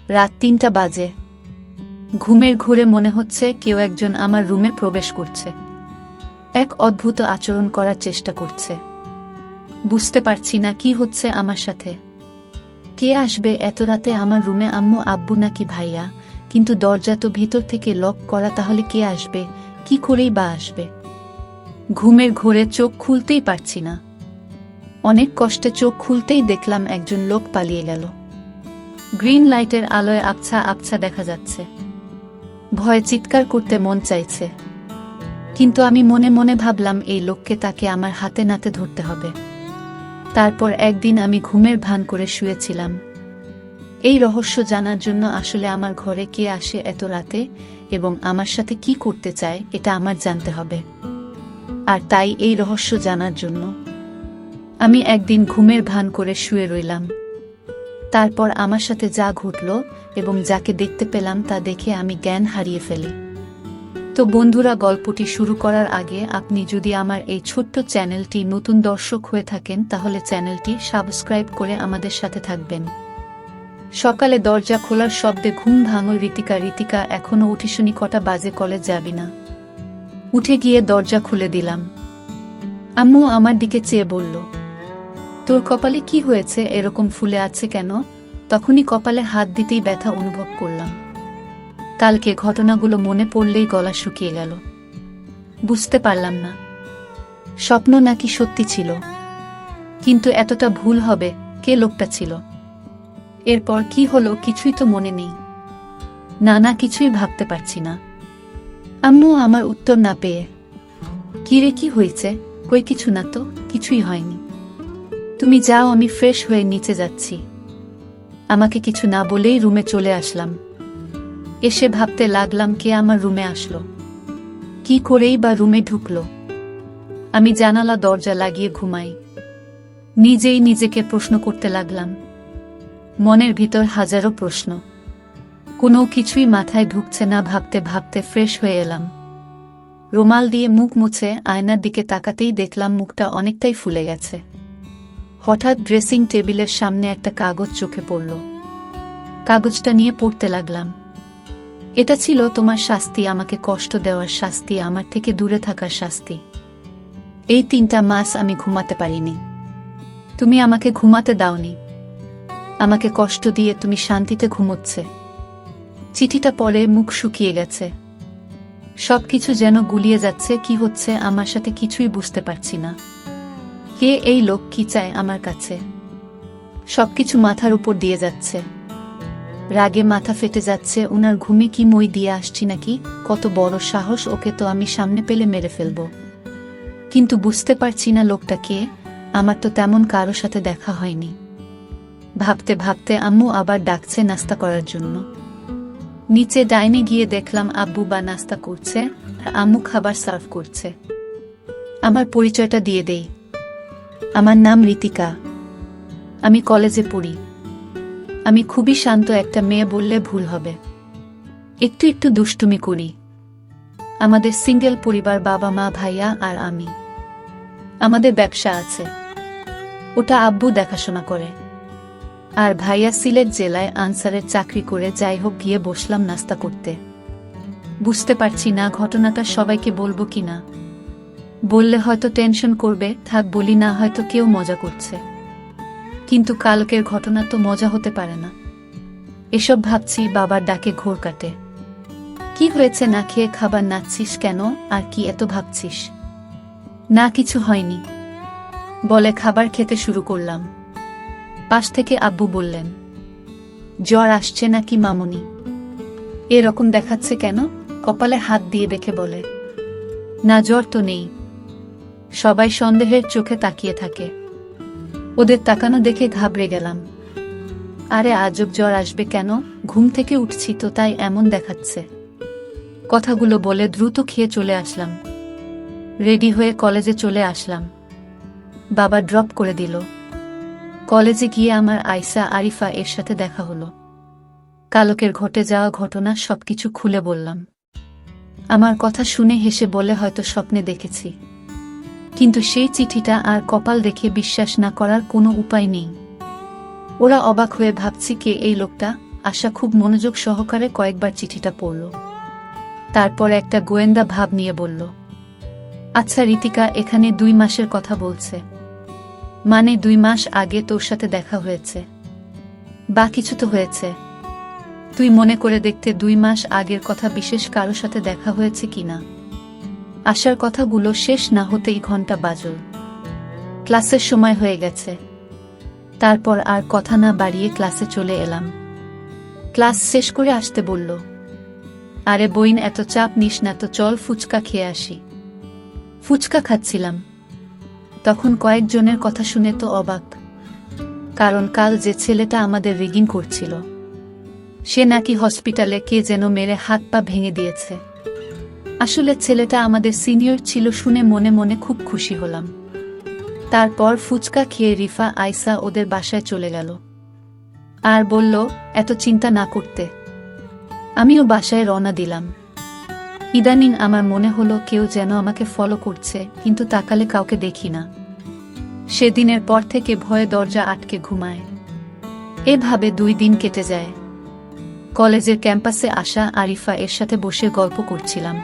রাত ৩টা বাজে। ঘুমের ঘোরে মনে হচ্ছে কেউ একজন আমার রুমে প্রবেশ করছে, এক অদ্ভুত আচরণ করার চেষ্টা করছে। বুঝতে পারছি না কি হচ্ছে আমার সাথে। কে আসবে এত রাতে আমার রুমে? আম্মু, আব্বু নাকি ভাইয়া? কিন্তু দরজা তো ভিতর থেকে লক করা, তাহলে কে আসবে? কি করেই বা আসবে? ঘুমের ঘোরে চোখ খুলতেই পারছি না। অনেক কষ্টে চোখ খুলতেই দেখলাম একজন লোক পালিয়ে গেল। গ্রিন লাইটের আলোয় আবছা আবছা দেখা যাচ্ছে। ভয়ে চিৎকার করতে মন চাইছে, কিন্তু আমি মনে মনে ভাবলাম এই লোককে তাকে আমার হাতে নাতে ধরতে হবে। তারপর একদিন আমি ঘুমের ভান করে শুয়েছিলাম। এই রহস্য জানার জন্য আসলে আমার ঘরে কে আসে এত রাতে এবং আমার সাথে কি করতে চায় এটা আমার জানতে হবে। আর তাই এই রহস্য জানার জন্য আমি একদিন ঘুমের ভান করে শুয়ে রইলাম। তারপর আমার সাথে যা ঘটল এবং যাকে দেখতে পেলাম তা দেখে আমি জ্ঞান হারিয়ে ফেলি। তো বন্ধুরা, গল্পটি শুরু করার আগে আপনি যদি আমার এই ছোট্ট চ্যানেলটি নতুন দর্শক হয়ে থাকেন তাহলে চ্যানেলটি সাবস্ক্রাইব করে আমাদের সাথে থাকবেন। সকালে দরজা খোলার শব্দে ঘুম ভাঙল ঋতিকা এখনো উঠিসনি? কটা বাজে? কলেজ যাবি না? উঠে গিয়ে দরজা খুলে দিলাম। আম্মু আমার দিকে চেয়ে বলল, তোর কপালে কি হয়েছে? এরকম ফুলে আছে কেন? তখনই কপালে হাত দিতেই ব্যথা অনুভব করলাম। কালকে ঘটনাগুলো মনে পড়লেই গলা শুকিয়ে গেল। বুঝতে পারলাম না স্বপ্ন নাকি সত্যি ছিল, কিন্তু এতটা ভুল হবে? কে লোকটা ছিল? এরপর কি হলো কিছুই তো মনে নেই। না কিছুই ভাবতে পারছি না। আম্মু আমার উত্তর না পেয়ে, কিরে কি হয়েছে? কই কিছু না তো, কিছুই হয়নি। তুমি যাও, আমি ফ্রেশ হয়ে নিচে যাচ্ছি। আমাকে কিছু না বলেই রুমে চলে আসলাম। এসে ভাবতে লাগলাম কে আমার রুমে আসলো, কি করেই বা রুমে ঢুকলো। আমি জানালা দরজা লাগিয়ে ঘুমাই। নিজেই নিজেকে প্রশ্ন করতে লাগলাম। মনের ভিতর হাজারো প্রশ্ন, কোনো কিছুই মাথায় ঢুকছে না। ভাবতে ভাবতে ফ্রেশ হয়ে এলাম। রুমাল দিয়ে মুখ মুছে আয়নার দিকে তাকাতেই দেখলাম মুখটা অনেকটাই ফুলে গেছে। হঠাৎ ড্রেসিং টেবিলের সামনে একটা কাগজ চোখে পড়ল। কাগজটা নিয়ে পড়তে লাগলাম। এটা ছিল তোমার শাস্তি, আমাকে কষ্ট দেওয়ার শাস্তি, আমার থেকে দূরে থাকার শাস্তি। এই 3টা মাস আমি ঘুমাতে পারিনি। তুমি আমাকে ঘুমাতে দাওনি। আমাকে কষ্ট দিয়ে তুমি শান্তিতে ঘুমোচ্ছে। চিঠিটা পড়ে মুখ শুকিয়ে গেছে। সবকিছু যেন গুলিয়ে যাচ্ছে। কি হচ্ছে আমার সাথে কিছুই বুঝতে পারছি না। কে এই লোক? কি চায় আমার কাছে? সবকিছু মাথার উপর দিয়ে যাচ্ছে। রাগে মাথা ফেটে যাচ্ছে। উনার ঘুমে কি মই দিয়ে আসছি নাকি? কত বড় সাহস! ওকে তো আমি সামনে পেলে মেরে ফেলব। কিন্তু বুঝতে পারছি না লোকটা কে। আমার তো তেমন কারো সাথে দেখা হয়নি। ভাবতে ভাবতে আম্মু আবার ডাকছে নাস্তা করার জন্য। নিচে ডাইনে গিয়ে দেখলাম আব্বু বা নাস্তা করছে আর আম্মু খাবার সার্ভ করছে। আমার পরিচয়টা দিয়ে দেই। আমার নাম ঋতিকা। আমি কলেজে পড়ি। আমি খুবই শান্ত একটা মেয়ে বললে ভুল হবে। একটু একটু দুষ্টুমি করি। আমাদের সিঙ্গেল পরিবার, বাবা মা, ভাইয়া আর আমি। আমাদের ব্যবসা আছে, ওটা আব্বু দেখাশোনা করে। আর ভাইয়া সিলেট জেলায় আনসারের চাকরি করে। যাই হোক, গিয়ে বসলাম নাস্তা করতে। বুঝতে পারছি না ঘটনাটা সবাইকে বলবো কিনা। বললে হয়তো টেনশন করবে, থাক বলি না, হয়তো কেউ মজা করছে। কিন্তু কালকের ঘটনা তো মজা হতে পারে না। এসব ভাবছি, বাবার ডাকে ঘোর কাটে। কি হয়েছে? না খেয়ে খাবার নাচ্ছিস কেন? আর কি এত ভাবছিস? না কিছু হয়নি বলে খাবার খেতে শুরু করলাম। পাশ থেকে আব্বু বললেন, জ্বর আসছে নাকি মামুনি? এরকম দেখাচ্ছে কেন? কপালে হাত দিয়ে দেখে বলে, না জ্বর তো নেই। সবাই সন্দেহের চোখে তাকিয়ে থাকে। ওদের তাকানো দেখে ঘাবড়ে গেলাম। আরে আজব, জ্বর আসবে কেন? ঘুম থেকে উঠছি তো, তাই এমন দেখাচ্ছে। কথাগুলো বলে দ্রুত খেয়ে চলে আসলাম। রেডি হয়ে কলেজে চলে আসলাম। বাবা ড্রপ করে দিল। কলেজে গিয়ে আমার আয়সা আরিফা এর সাথে দেখা হলো। কালকের ঘটে যাওয়া ঘটনা সবকিছু খুলে বললাম। আমার কথা শুনে হেসে বলে, হয়তো স্বপ্নে দেখেছি। কিন্তু সেই চিঠিটা আর কপাল দেখে বিশ্বাস না করার কোনো উপায় নেই। ওরা অবাক হয়ে ভাবছি কে এই লোকটা। আশা খুব মনোযোগ সহকারে কয়েকবার চিঠিটা পড়ল। তারপর একটা গোয়েন্দা ভাব নিয়ে বলল, আচ্ছা ঋতিকা, এখানে 2 মাসের কথা বলছে, মানে 2 মাস আগে তোর সাথে দেখা হয়েছে বা কিছু তো হয়েছে? তুই মনে করে দেখতে 2 মাস আগের কথা বিশেষ কারো সাথে দেখা হয়েছে কিনা। আশার কথাগুলো শেষ না হতেই ঘন্টা বাজল। ক্লাসের সময় হয়ে গেছে। তারপর আর কথা না বাড়িয়ে ক্লাসে চলে এলাম। ক্লাস শেষ করে আসতে বলল, আরে বইন, এত চাপ নিস না তো, চল ফুচকা খেয়ে আসি। ফুচকা খাচ্ছিলাম, তখন কয়েকজনের কথা শুনে তো অবাক। কারণ কাল যে ছেলেটা আমাদের রিগিং করছিল, সে নাকি হসপিটালে কে যেন মেরে হাত পা ভেঙে দিয়েছে। আসলে ছেলেটা আমাদের সিনিয়র ছিল শুনে মনে মনে খুব খুশি হলাম। তারপর ফুচকা খেয়ে রিফা আয়সা ওদের বাসায় চলে গেল আর বলল এত চিন্তা না করতে। আমিও বাসায় রওনা দিলাম। ইদানিং আমার মনে হলো কেউ যেন আমাকে ফলো করছে, কিন্তু তাকালে কাউকে দেখি না। সেদিনের পর থেকে ভয়ে দরজা আটকে ঘুমায়। এভাবে 2 দিন কেটে যায়। কলেজের ক্যাম্পাসে আসা আরিফা এর সাথে বসে গল্প করছিলাম।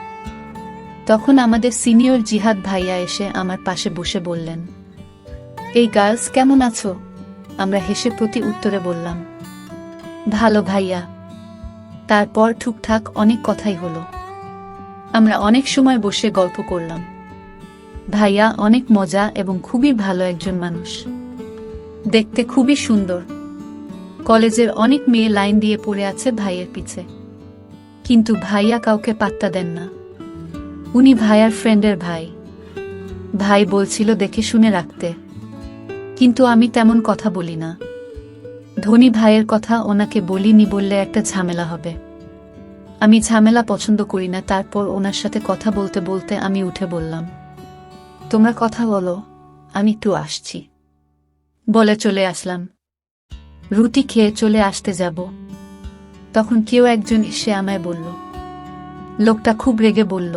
তখন আমাদের সিনিয়র জিহাদ ভাইয়া এসে আমার পাশে বসে বললেন, এই গার্লস কেমন আছো? আমরা হেসে প্রতি উত্তরে বললাম, ভালো ভাইয়া। তারপর টুকটাক অনেক কথাই হলো। আমরা অনেক সময় বসে গল্প করলাম। ভাইয়া অনেক মজা এবং খুবই ভালো একজন মানুষ, দেখতে খুবই সুন্দর। কলেজের অনেক মেয়ে লাইন দিয়ে পড়ে আছে ভাইয়ের পিছে, কিন্তু ভাইয়া কাউকে পাত্তা দেন না। উনি ভাইয়ার ফ্রেন্ডের ভাই। ভাই বলছিল দেখে শুনে রাখতে, কিন্তু আমি তেমন কথা বলি না। ধনী ভাইয়ের কথা ওনাকে বলিনি বললে একটা ঝামেলা হবে। আমি ঝামেলা পছন্দ করি না। তারপর ওনার সাথে কথা বলতে বলতে আমি উঠে বললাম, তোমরা কথা বলো, আমি একটু আসছি বলে চলে আসলাম। রুটি খেয়ে চলে আসতে যাব, তখন কেউ একজন এসে আমায় বলল। লোকটা খুব রেগে বলল,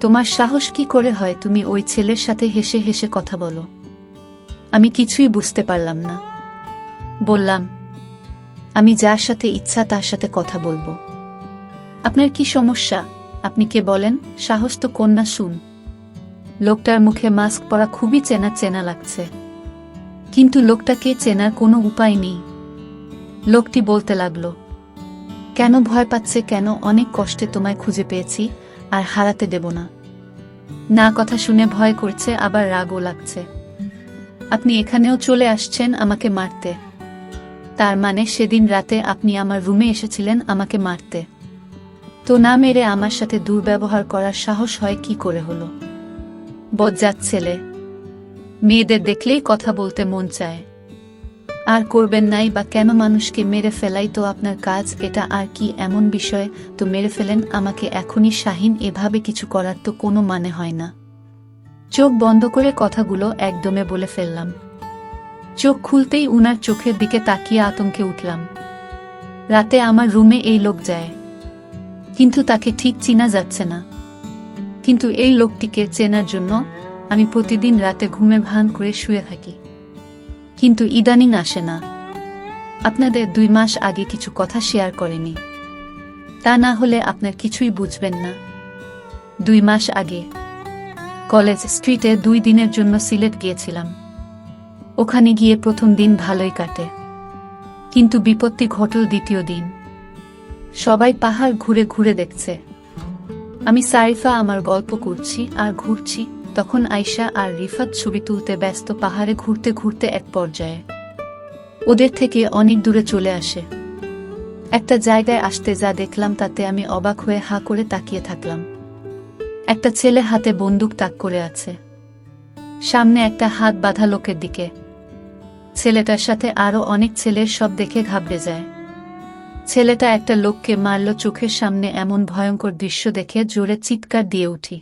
তোমার সাহস কি করে হয় তুমি ওই ছেলের সাথে হেসে হেসে কথা বলো? আমি কিছুই বুঝতে পারলাম না। বললাম, আমি যার সাথে ইচ্ছা তার সাথে কথা বলবো। আপনার কি সমস্যা? আপনি কে বলেন? সাহস তো কন্যা শুন। লোকটার মুখে মাস্ক পরা খুবই চেনা চেনা লাগছে, কিন্তু লোকটাকে চেনার কোনো উপায় নেই। লোকটি বলতে লাগলো, কেন ভয় পাচ্ছে কেন? অনেক কষ্টে তোমায় খুঁজে পেয়েছি, আর হারাতে দেব না। না, কথা শুনে ভয় করছে, আবার রাগও লাগছে। আপনি এখানেও চলে আসছেন আমাকে মারতে। তার মানে সেদিন রাতে আপনি আমার রুমে এসেছিলেন আমাকে মারতে। তো না মেরে আমার সাথে দুর্ব্যবহার করার সাহস হয় কি করে হলো? বজ্জাত ছেলে। মেয়েদের দেখলেই কথা বলতে মন চায়। আর করবেন নাই বা কেন? মানুষকে মেরে ফেলাই তো আপনার কাজ, এটা আর কি এমন বিষয়? তো মেরে ফেলেন আমাকে এখনই শাহিন, এভাবে কিছু করার তো কোনো মানে হয় না। চোখ বন্ধ করে কথাগুলো একদমে বলে ফেললাম। চোখ খুলতেই উনার চোখের দিকে তাকিয়ে আতঙ্কে উঠলাম। রাতে আমার রুমে এই লোক যায়, কিন্তু তাকে ঠিক চিনা যাচ্ছে না। কিন্তু এই লোকটিকে চেনার জন্য আমি প্রতিদিন রাতে ঘুমে ভান করে শুয়ে থাকি, কিন্তু ইদানিং আসে না। আপনাদের 2 মাস আগে কিছু কথা শেয়ার করেনি, তা না হলে আপনার কিছুই বুঝবেন না। 2 মাস আগে কলেজ স্ট্রিটে 2 দিনের জন্য সিলেট গিয়েছিলাম। ওখানে গিয়ে প্রথম দিন ভালোই কাটে, কিন্তু বিপত্তি ঘটল দ্বিতীয় দিন। সবাই পাহাড় ঘুরে ঘুরে দেখছে, আমি সারিফা আমার গল্প করছি আর ঘুরছি। তখন আয়শা আর রিফাত ছবি তুলতে ব্যস্ত। পাহাড়ে ঘুরতে ঘুরতে এক পর্যায়ে ওদের থেকে অনেক দূরে চলে আসে। একটা জায়গায় আসতে যা দেখলাম তাতে আমি অবাক হয়ে হাঁ করে তাকিয়ে থাকলাম। একটা ছেলে হাতে বন্দুক তাক করে আছে, সামনে একটা হাত বাঁধা লোকের দিকে। ছেলেটার সাথে আরো অনেক ছেলের, সব দেখে ঘাবড়ে যায়। ছেলেটা একটা লোককে মারল চোখের সামনে। এমন ভয়ঙ্কর দৃশ্য দেখে জোরে চিৎকার দিয়ে উঠি।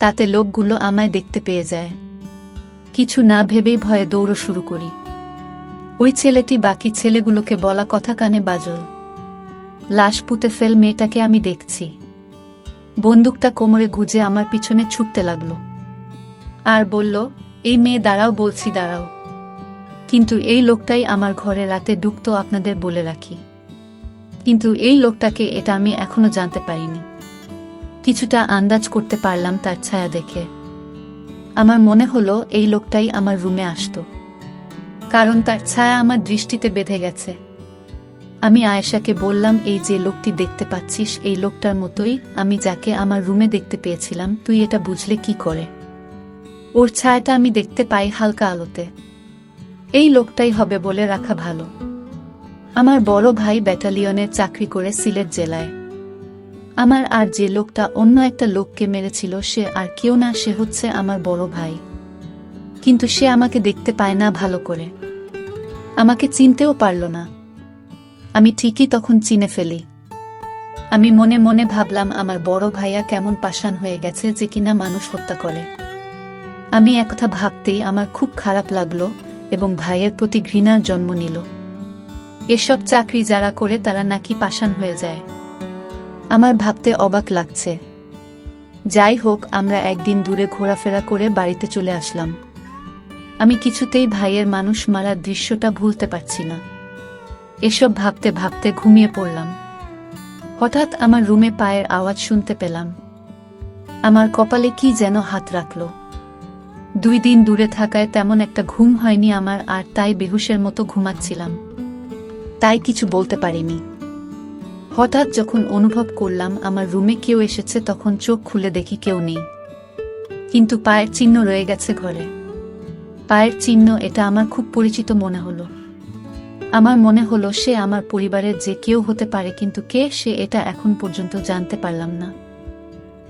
তাতে লোকগুলো আমায় দেখতে পেয়ে যায়। কিছু না ভেবেই ভয়ে দৌড় শুরু করি। ওই ছেলেটি বাকি ছেলেগুলোকে বলা কথা কানে বাজল, লাশ পুঁতে ফেল মেয়েটাকে আমি দেখছি। বন্দুকটা কোমরে গুজে আমার পিছনে ছুটতে লাগলো আর বলল, এই মেয়ে দাঁড়াও বলছি দাঁড়াও। কিন্তু এই লোকটাই আমার ঘরে রাতে ঢুকতো, আপনাদের বলে রাখি। কিন্তু এই লোকটাকে এটা আমি এখনো জানতে পারিনি। কিছুটা আন্দাজ করতে পারলাম তার ছায়া দেখে। আমার মনে হলো এই লোকটাই আমার রুমে আসতো, কারণ তার ছায়া আমার দৃষ্টিতে বেঁধে গেছে। আমি আয়েশাকে বললাম, এই যে লোকটি দেখতে পাচ্ছিস এই লোকটার মতোই আমি যাকে আমার রুমে দেখতে পেয়েছিলাম, তুই এটা বুঝলে কি করে? ওর ছায়াটা আমি দেখতে পাই হালকা আলোতে। এই লোকটাই হবে বলে রাখা ভালো। আমার বড় ভাই ব্যাটালিয়নে চাকরি করে সিলেট জেলায়। আমার আর যে লোকটা অন্য একটা লোককে মেরেছিল সে আর কেউ না, সে হচ্ছে আমার বড় ভাই। কিন্তু সে আমাকে দেখতে পায় না ভালো করে, আমাকে চিনতেও পারল না। আমি ঠিকই তখন চিনে ফেলি। আমি মনে মনে ভাবলাম, আমার বড় ভাইয়া কেমন পাষাণ হয়ে গেছে যে কিনা মানুষ হত্যা করে। আমি একথা ভাবতেই আমার খুব খারাপ লাগলো এবং ভাইয়ের প্রতি ঘৃণার জন্ম নিল। এসব চাকরি যারা করে তারা নাকি পাষাণ হয়ে যায়। আমার ভাবতে অবাক লাগছে। যাই হোক, আমরা একদিন দূরে ঘোরাফেরা করে বাড়িতে চলে আসলাম। আমি কিছুতেই ভাইয়ের মানুষ মারার দৃশ্যটা ভুলতে পারছি না। এসব ভাবতে ভাবতে ঘুমিয়ে পড়লাম। হঠাৎ আমার রুমে পায়ের আওয়াজ শুনতে পেলাম। আমার কপালে কি যেন হাত রাখল। 2 দিন দূরে থাকায় তেমন একটা ঘুম হয়নি আমার, আর তাই বেহুশের মতো ঘুমাচ্ছিলাম, তাই কিছু বলতে পারিনি। হঠাৎ যখন অনুভব করলাম আমার রুমে কেউ এসেছে, তখন চোখ খুলে দেখি কেউ নেই, কিন্তু পায়ের চিহ্ন রয়ে গেছে ঘরে। পায়ের চিহ্ন, এটা আমার খুব পরিচিত মনে হলো। আমার মনে হলো সে আমার পরিবারের যে কেউ হতে পারে, কিন্তু কে সে এটা এখন পর্যন্ত জানতে পারলাম না।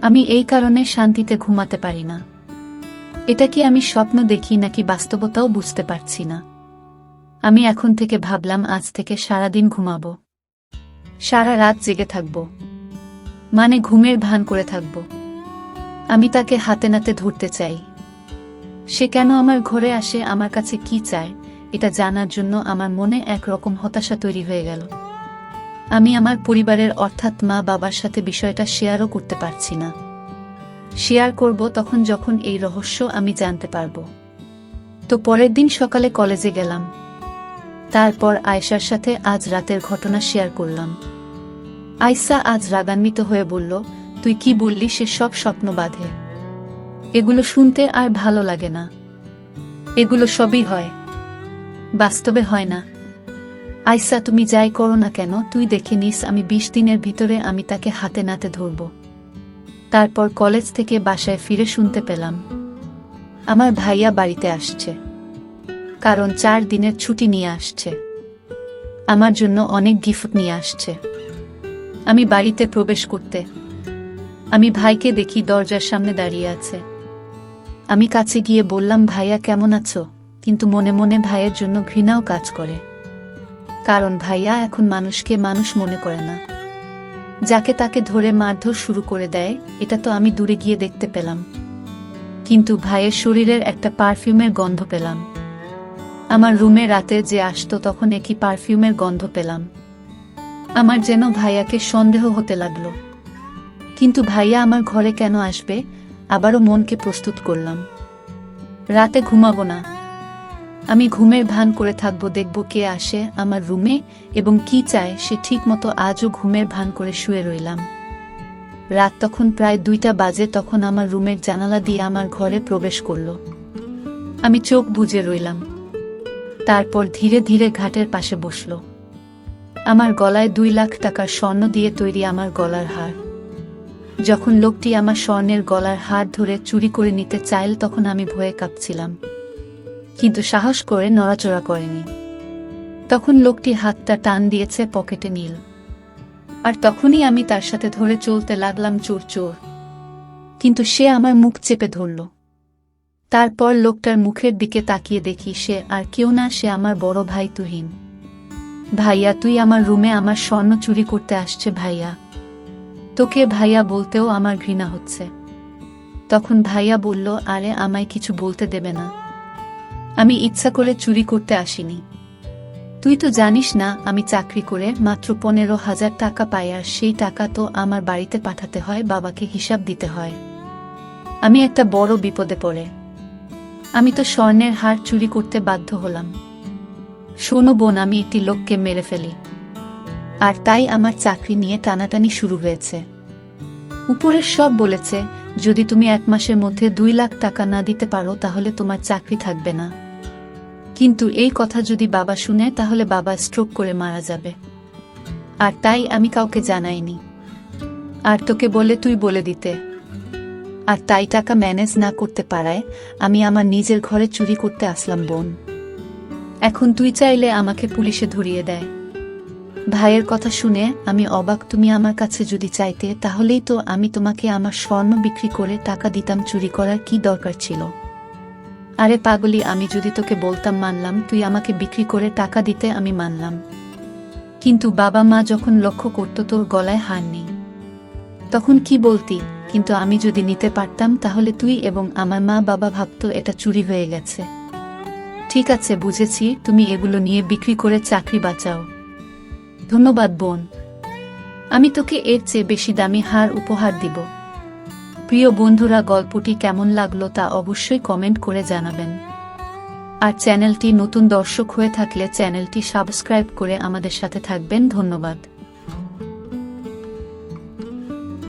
আমি এই কারণে শান্তিতে ঘুমাতে পারি না। এটা কি আমি স্বপ্ন দেখি নাকি বাস্তবতাও বুঝতে পারছি না। আমি এখন থেকে ভাবলাম, আজ থেকে সারাদিন ঘুমাবো, সারা রাত জেগে থাকবো, মানে ঘুমের ভান করে থাকবো। আমি তাকে হাতে নাতে ধরতে চাই। সে কেন আমার ঘরে আসে, আমার কাছে কি চায়, এটা জানার জন্য আমার মনে একরকম হতাশা তৈরি হয়ে গেল। আমি আমার পরিবারের অর্থাৎ মা বাবার সাথে বিষয়টা শেয়ারও করতে পারছি না। শেয়ার করব তখন যখন এই রহস্য আমি জানতে পারব। তো পরের দিন সকালে কলেজে গেলাম। তারপর আয়েশার সাথে আজ রাতের ঘটনা শেয়ার করলাম। আয়েশা আজ রাগান্বিত হয়ে বলল, তুই কি বললি সে সব স্বপ্ন বাঁধে? এগুলো শুনতে আর ভালো লাগে না। এগুলো সবই হয়, বাস্তবে হয় না। আয়েশা, তুমি যাই করো না কেন, তুই দেখে নিস আমি 20 দিনের ভিতরে আমি তাকে হাতে নাতে ধরব। তারপর কলেজ থেকে বাসায় ফিরে শুনতে পেলাম আমার ভাইয়া বাড়িতে আসছে, কারণ 4 দিনের ছুটি নিয়ে আসছে। আমার জন্য অনেক গিফট নিয়ে আসছে। আমি বাড়িতে প্রবেশ করতে আমি ভাইকে দেখি দরজার সামনে দাঁড়িয়ে আছে। আমি কাছে গিয়ে বললাম, ভাইয়া কেমন আছো? কিন্তু মনে মনে ভাইয়ের জন্য ঘৃণাও কাজ করে, কারণ ভাইয়া এখন মানুষকে মানুষ মনে করে না, যাকে তাকে ধরে মারধর শুরু করে দেয়। এটা তো আমি দূরে গিয়ে দেখতে পেলাম, কিন্তু ভাইয়ের শরীরের একটা পারফিউমের গন্ধ পেলাম। আমার রুমে রাতে যে আসতো তখন একই পারফিউমের গন্ধ পেলাম। আমার যেন ভাইয়াকে সন্দেহ হতে লাগলো। কিন্তু ভাইয়া আমার ঘরে কেন আসবে? আবারও মনকে প্রস্তুত করলাম, রাতে ঘুমাবো না, আমি ঘুমের ভান করে থাকবো, দেখব কে আসে আমার রুমে এবং কি চায় সে। ঠিক মতো আজও ঘুমের ভান করে শুয়ে রইলাম। রাত তখন প্রায় 2টা বাজে। তখন আমার রুমের জানালা দিয়ে আমার ঘরে প্রবেশ করল। আমি চোখ বুজে রইলাম। তারপর ধীরে ধীরে ঘাটের পাশে বসল। আমার গলায় 2 লাখ টাকার স্বর্ণ দিয়ে তৈরি আমার গলার হার। যখন লোকটি আমার স্বর্ণের গলার হার ধরে চুরি করে নিতে চাইল তখন আমি ভয়ে কাঁপছিলাম, কিন্তু সাহস করে নড়াচড়া করেনি। তখন লোকটি হাতটা টান দিয়েছে পকেটে নীল, আর তখনই আমি তার সাথে ধরে চলতে লাগলাম চোর চোর। কিন্তু সে আমার মুখ চেপে ধরল। তারপর লোকটার মুখের দিকে তাকিয়ে দেখি সে আর কেউ না, সে আমার বড় ভাই তুহিন। ভাইয়া, তুই আমার রুমে আমার স্বর্ণ চুরি করতে আসছে ভাইয়া। তোকে ভাইয়া বলতেও আমার ঘৃণা হচ্ছে। তখন ভাইয়া বলল, আরে আমায় কিছু বলতে দেবে না, আমি ইচ্ছা করে চুরি করতে আসিনি। তুই তো জানিস না আমি চাকরি করে মাত্র 15,000 টাকা পাই, আর সেই টাকা তো আমার বাড়িতে পাঠাতে হয়, বাবাকে হিসাব দিতে হয়। আমি একটা বড় বিপদে পড়ে আমি তো স্বর্ণের হার চুরি করতে বাধ্য হলাম। শোনো বোন, আমি একটি লোককে মেরে ফেলি, আর তাই আমার চাকরি নিয়ে টানাটানি শুরু হয়েছে। উপরের সব বলেছে, যদি তুমি 1 মাসের মধ্যে 2 লাখ টাকা না দিতে পারো তাহলে তোমার চাকরি থাকবে না। কিন্তু এই কথা যদি বাবা শুনে তাহলে বাবা স্ট্রোক করে মারা যাবে। আর তাই আমি কাউকে জানাইনি। আর তোকে বলে তুই বলে দিতে। আর তাই টাকা ম্যানেজ না করতে পারায় আমি আমার নিজের ঘরে চুরি করতে আসলাম বোন। এখন তুই চাইলে আমাকে পুলিশে ধরিয়ে দেয়। ভাইয়ের কথা শুনে আমি অবাক। তুমি আমার কাছে যদি চাইতে তাহলেই তো আমি তোমাকে আমার স্বর্ণ বিক্রি করে টাকা দিতাম, চুরি করার কি দরকার ছিল? আরে পাগলি, আমি যদি তোকে বলতাম মানলাম, তুই আমাকে বিক্রি করে টাকা দিতে আমি মানলাম। কিন্তু বাবা মা যখন লক্ষ্য করত তোর গলায় হার নেই, তখন কি বলতি? কিন্তু আমি যদি নিতে পারতাম তাহলে তুই এবং আমার মা বাবা ভাবতো এটা চুরি হয়ে গেছে। ঠিক আছে, বুঝেছি, তুমি এগুলো নিয়ে বিক্রি করে চাকরি বাঁচাও। ধন্যবাদ বোন, আমি তোকে এর চেয়ে বেশি দামি হার উপহার দিব। প্রিয় বন্ধুরা, গল্পটি কেমন লাগলো তা অবশ্যই কমেন্ট করে জানাবেন। আর চ্যানেলটি নতুন দর্শক হয়ে থাকলে চ্যানেলটি সাবস্ক্রাইব করে আমাদের সাথে থাকবেন। ধন্যবাদ।